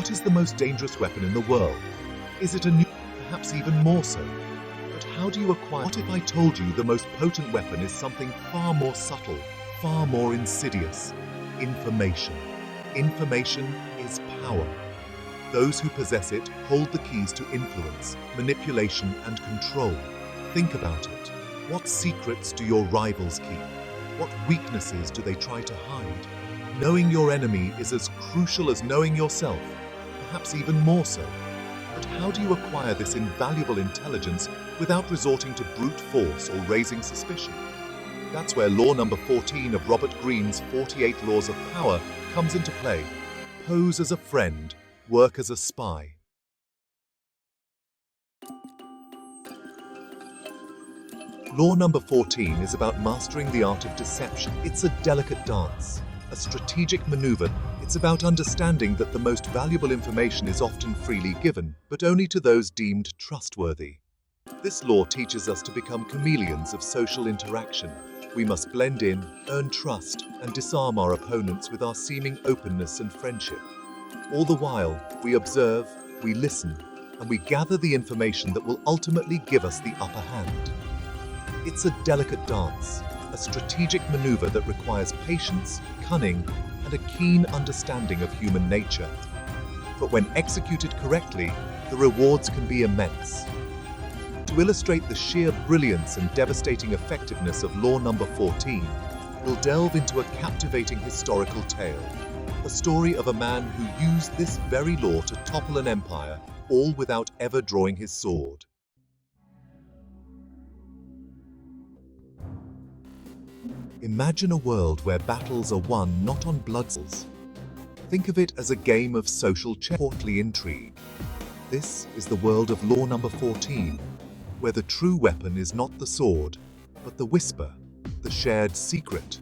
What is the most dangerous weapon in the world? Is it a new, perhaps even more so? But how do you acquire? What if I told you the most potent weapon is something far more subtle, far more insidious? Information. Information is power. Those who possess it hold the keys to influence, manipulation, and control. Think about it. What secrets do your rivals keep? What weaknesses do they try to hide? Knowing your enemy is as crucial as knowing yourself, perhaps even more so. But how do you acquire this invaluable intelligence without resorting to brute force or raising suspicion? That's where law number 14 of Robert Greene's 48 Laws of Power comes into play. Pose as a friend, work as a spy. Law number 14 is about mastering the art of deception. It's a delicate dance, a strategic maneuver. It's about understanding that the most valuable information is often freely given, but only to those deemed trustworthy. This law teaches us to become chameleons of social interaction. We must blend in, earn trust, and disarm our opponents with our seeming openness and friendship. All the while, we observe, we listen, and we gather the information that will ultimately give us the upper hand. It's a delicate dance, a strategic maneuver that requires patience, cunning, and a keen understanding of human nature. But when executed correctly, the rewards can be immense. To illustrate the sheer brilliance and devastating effectiveness of law number 14, we'll delve into a captivating historical tale, a story of a man who used this very law to topple an empire, all without ever drawing his sword. Imagine a world where battles are won not on bloodspoils. Think of it as a game of social chess, courtly intrigue. This is the world of law number 14, where the true weapon is not the sword, but the whisper, the shared secret,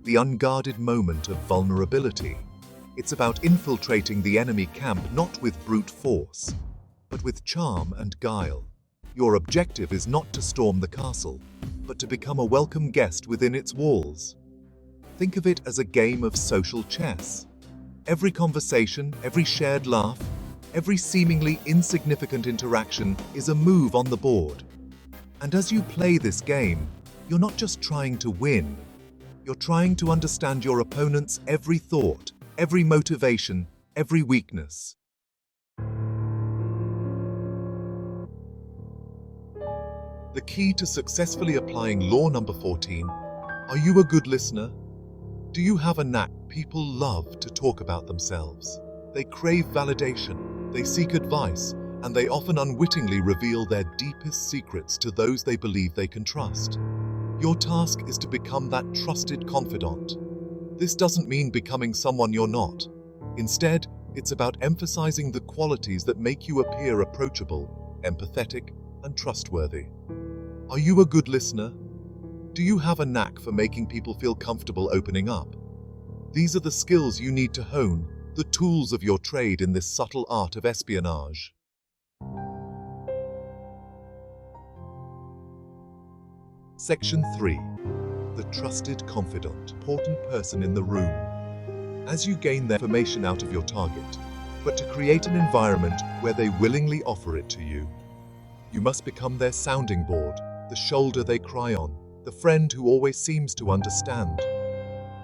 the unguarded moment of vulnerability. It's about infiltrating the enemy camp not with brute force, but with charm and guile. Your objective is not to storm the castle, but to become a welcome guest within its walls. Think of it as a game of social chess. Every conversation, every shared laugh, every seemingly insignificant interaction is a move on the board. And as you play this game, you're not just trying to win. You're trying to understand your opponent's every thought, every motivation, every weakness. The key to successfully applying law number 14, are you a good listener? Do you have a knack? People love to talk about themselves. They crave validation, they seek advice, and they often unwittingly reveal their deepest secrets to those they believe they can trust. Your task is to become that trusted confidant. This doesn't mean becoming someone you're not. Instead, it's about emphasizing the qualities that make you appear approachable, empathetic, and trustworthy. Are you a good listener? Do you have a knack for making people feel comfortable opening up? These are the skills you need to hone, the tools of your trade in this subtle art of espionage. Section 3. The trusted confidant, important person in the room. As you gain their information out of your target, but to create an environment where they willingly offer it to you, you must become their sounding board, the shoulder they cry on, the friend who always seems to understand.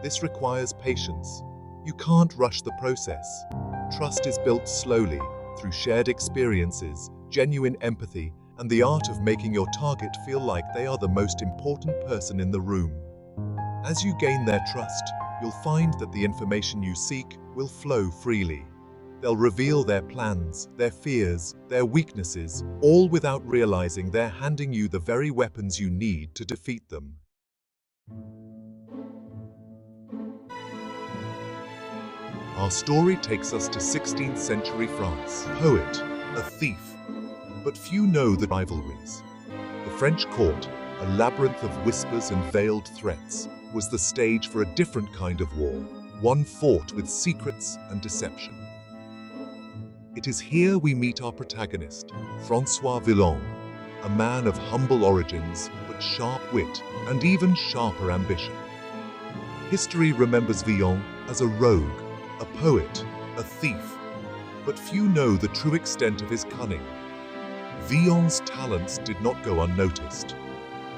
This requires patience. You can't rush the process. Trust is built slowly, through shared experiences, genuine empathy, and the art of making your target feel like they are the most important person in the room. As you gain their trust, you'll find that the information you seek will flow freely. They'll reveal their plans, their fears, their weaknesses, all without realizing they're handing you the very weapons you need to defeat them. Our story takes us to 16th century France. A poet, a thief. But few know the rivalries. The French court, a labyrinth of whispers and veiled threats, was the stage for a different kind of war, one fought with secrets and deception. It is here we meet our protagonist, François Villon, a man of humble origins, but sharp wit and even sharper ambition. History remembers Villon as a rogue, a poet, a thief. But few know the true extent of his cunning. Villon's talents did not go unnoticed.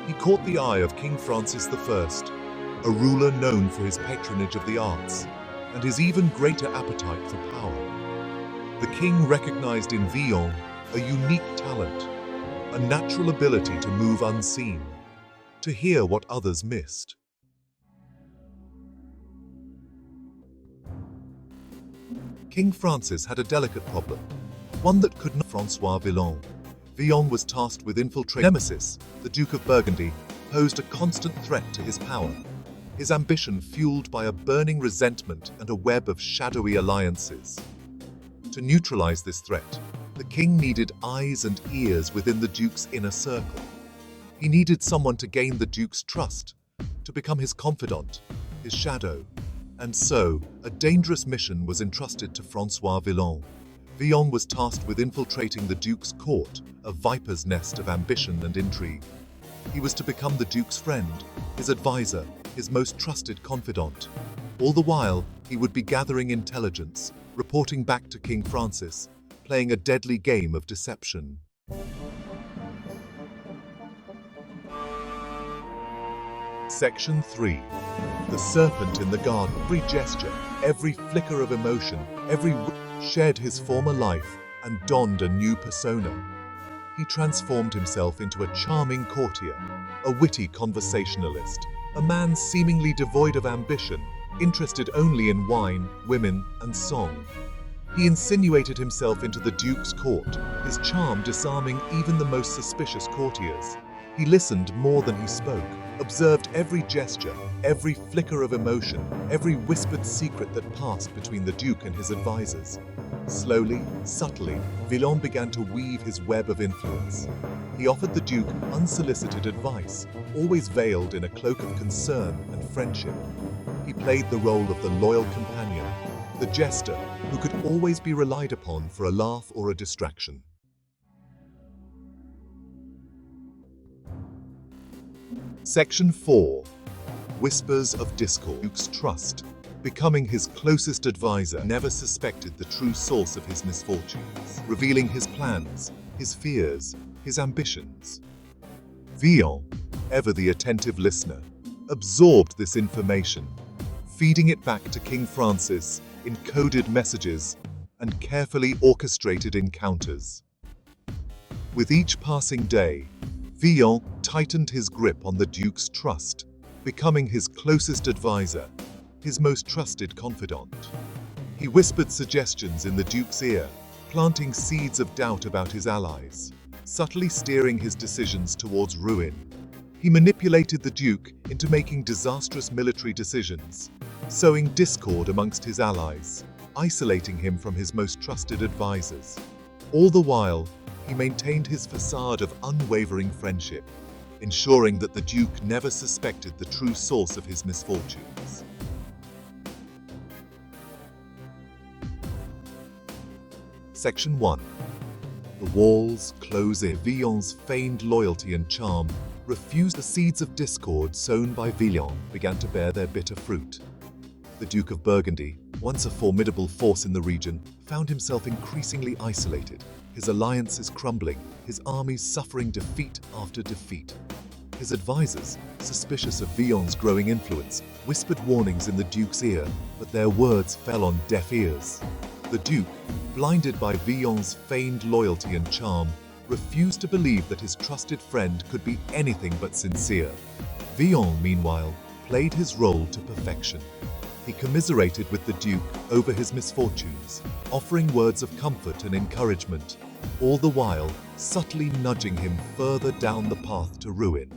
He caught the eye of King Francis I, a ruler known for his patronage of the arts and his even greater appetite for power. The king recognized in Villon a unique talent, a natural ability to move unseen, to hear what others missed. King Francis had a delicate problem, one that could not. François Villon. Villon was tasked with infiltrating. Nemesis, the Duke of Burgundy, posed a constant threat to his power, his ambition fueled by a burning resentment and a web of shadowy alliances. To neutralize this threat, the king needed eyes and ears within the Duke's inner circle. He needed someone to gain the Duke's trust, to become his confidant, his shadow. And so, a dangerous mission was entrusted to François Villon. Villon was tasked with infiltrating the Duke's court, a viper's nest of ambition and intrigue. He was to become the Duke's friend, his advisor, his most trusted confidant. All the while, he would be gathering intelligence, reporting back to King Francis, playing a deadly game of deception. Section 3. The serpent in the garden. Every gesture, every flicker of emotion, every shed his former life and donned a new persona. He transformed himself into a charming courtier, a witty conversationalist, a man seemingly devoid of ambition, interested only in wine, women, and song. He insinuated himself into the Duke's court, his charm disarming even the most suspicious courtiers. He listened more than he spoke, observed every gesture, every flicker of emotion, every whispered secret that passed between the Duke and his advisors. Slowly, subtly, Villon began to weave his web of influence. He offered the Duke unsolicited advice, always veiled in a cloak of concern and friendship. He played the role of the loyal companion, the jester who could always be relied upon for a laugh or a distraction. Section 4. Whispers of Discord. Duke's trust, becoming his closest advisor, never suspected the true source of his misfortunes, revealing his plans, his fears, his ambitions. Villon, ever the attentive listener, absorbed this information, feeding it back to King Francis in coded messages and carefully orchestrated encounters. With each passing day, Villon tightened his grip on the Duke's trust, becoming his closest advisor, his most trusted confidant. He whispered suggestions in the Duke's ear, planting seeds of doubt about his allies, subtly steering his decisions towards ruin. He manipulated the Duke into making disastrous military decisions, sowing discord amongst his allies, isolating him from his most trusted advisors. All the while, he maintained his facade of unwavering friendship, ensuring that the Duke never suspected the true source of his misfortunes. Section 1. The walls close in. Villon's feigned loyalty and charm refused. The seeds of discord sown by Villon began to bear their bitter fruit. The Duke of Burgundy, once a formidable force in the region, found himself increasingly isolated, his alliances crumbling, his armies suffering defeat after defeat. His advisors, suspicious of Villon's growing influence, whispered warnings in the Duke's ear, but their words fell on deaf ears. The Duke, blinded by Villon's feigned loyalty and charm, refused to believe that his trusted friend could be anything but sincere. Villon, meanwhile, played his role to perfection. He commiserated with the Duke over his misfortunes, offering words of comfort and encouragement, all the while subtly nudging him further down the path to ruin.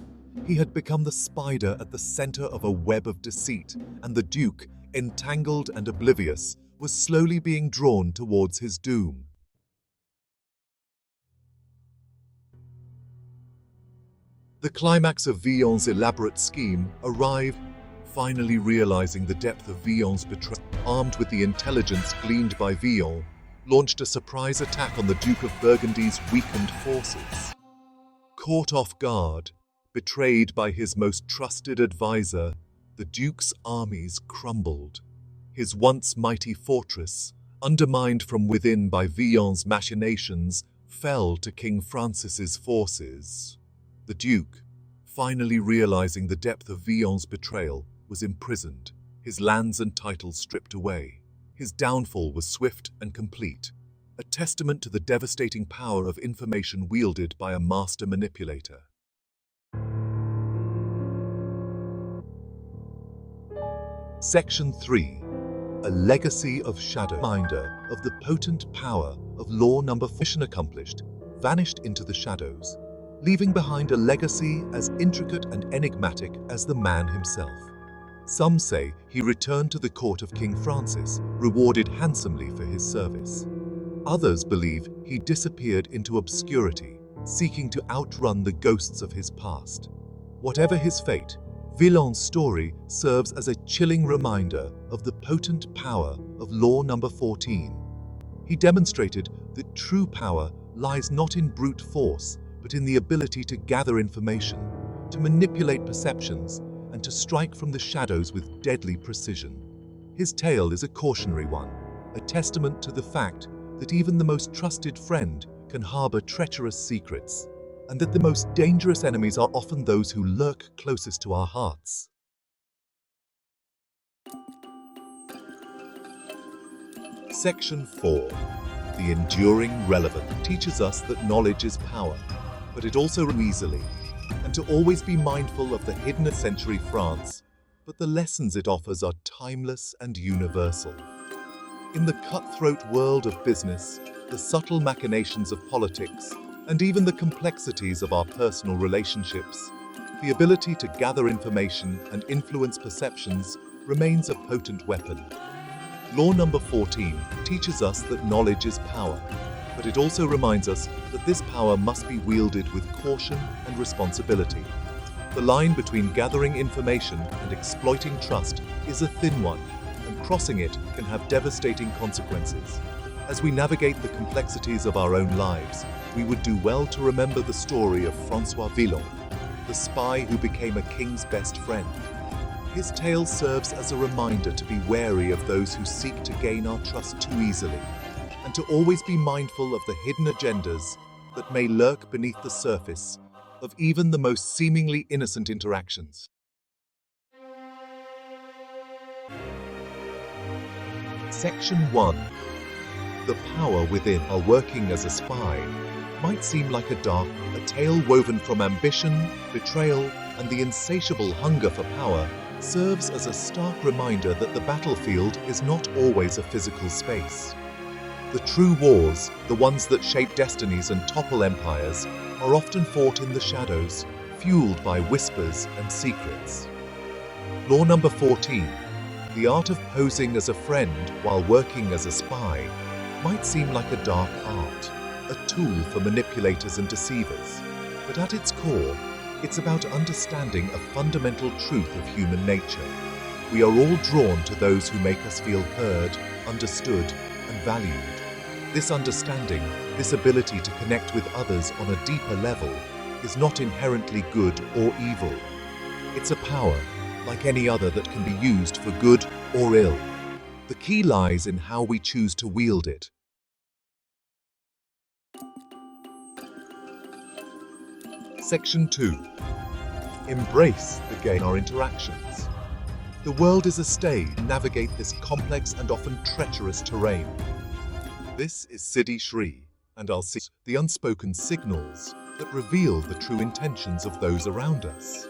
He had become the spider at the center of a web of deceit, and the Duke, entangled and oblivious, was slowly being drawn towards his doom. The climax of Villon's elaborate scheme arrived. Finally realizing the depth of Villon's betrayal, armed with the intelligence gleaned by Villon, launched a surprise attack on the Duke of Burgundy's weakened forces. Caught off guard, betrayed by his most trusted advisor, the Duke's armies crumbled. His once mighty fortress, undermined from within by Villon's machinations, fell to King Francis's forces. The Duke, finally realizing the depth of Villon's betrayal, was imprisoned, his lands and titles stripped away. His downfall was swift and complete, a testament to the devastating power of information wielded by a master manipulator. Section 3. A legacy of shadow. Reminder of the potent power of law number 4. Mission accomplished, vanished into the shadows, leaving behind a legacy as intricate and enigmatic as the man himself. Some say he returned to the court of King Francis, rewarded handsomely for his service. Others believe he disappeared into obscurity, seeking to outrun the ghosts of his past. Whatever his fate, Villon's story serves as a chilling reminder of the potent power of law number 14. He demonstrated that true power lies not in brute force, but in the ability to gather information, to manipulate perceptions, and to strike from the shadows with deadly precision. His tale is a cautionary one, a testament to the fact that even the most trusted friend can harbor treacherous secrets, and that the most dangerous enemies are often those who lurk closest to our hearts. Section 4. The enduring relevance teaches us that knowledge is power, but it also easily, and to always be mindful of the hidden century France, but the lessons it offers are timeless and universal. In the cutthroat world of business, the subtle machinations of politics, and even the complexities of our personal relationships, the ability to gather information and influence perceptions remains a potent weapon. Law number 14 teaches us that knowledge is power, but it also reminds us that this power must be wielded with caution and responsibility. The line between gathering information and exploiting trust is a thin one, and crossing it can have devastating consequences. As we navigate the complexities of our own lives, we would do well to remember the story of François Villon, the spy who became a king's best friend. His tale serves as a reminder to be wary of those who seek to gain our trust too easily, and to always be mindful of the hidden agendas that may lurk beneath the surface of even the most seemingly innocent interactions. Section 1. The power within. While working as a spy might seem like a tale woven from ambition, betrayal, and the insatiable hunger for power, serves as a stark reminder that the battlefield is not always a physical space. The true wars, the ones that shape destinies and topple empires, are often fought in the shadows, fueled by whispers and secrets. Law number 14. The art of posing as a friend while working as a spy might seem like a dark art, a tool for manipulators and deceivers, but at its core, it's about understanding a fundamental truth of human nature. We are all drawn to those who make us feel heard, understood, and valued. This understanding, this ability to connect with others on a deeper level, is not inherently good or evil. It's a power, like any other, that can be used for good or ill. The key lies in how we choose to wield it. Section 2. Embrace the game. Our interactions. The world is a stage to navigate this complex and often treacherous terrain. This is Siddhi Shri, and I'll see the unspoken signals that reveal the true intentions of those around us.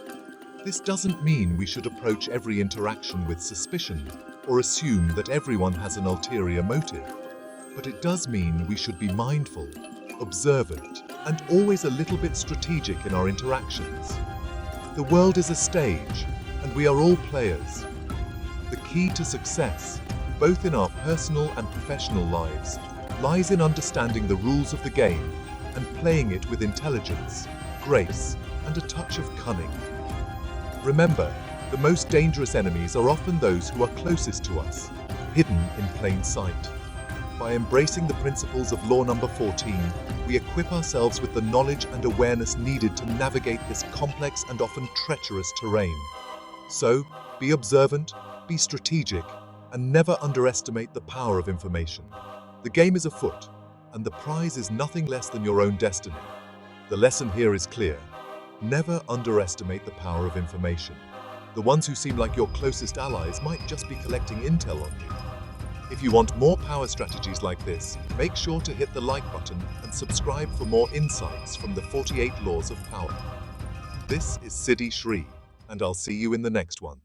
This doesn't mean we should approach every interaction with suspicion or assume that everyone has an ulterior motive, but it does mean we should be mindful, observant, and always a little bit strategic in our interactions. The world is a stage, and we are all players. The key to success, both in our personal and professional lives, lies in understanding the rules of the game and playing it with intelligence, grace, and a touch of cunning. Remember, the most dangerous enemies are often those who are closest to us, hidden in plain sight. By embracing the principles of law number 14, we equip ourselves with the knowledge and awareness needed to navigate this complex and often treacherous terrain. So, be observant, be strategic, And never underestimate the power of information. The game is afoot, and the prize is nothing less than your own destiny. The lesson here is clear. Never underestimate the power of information. The ones who seem like your closest allies might just be collecting intel on you. If you want more power strategies like this, make sure to hit the like button and subscribe for more insights from the 48 Laws of Power. This is Siddhi Shri, and I'll see you in the next one.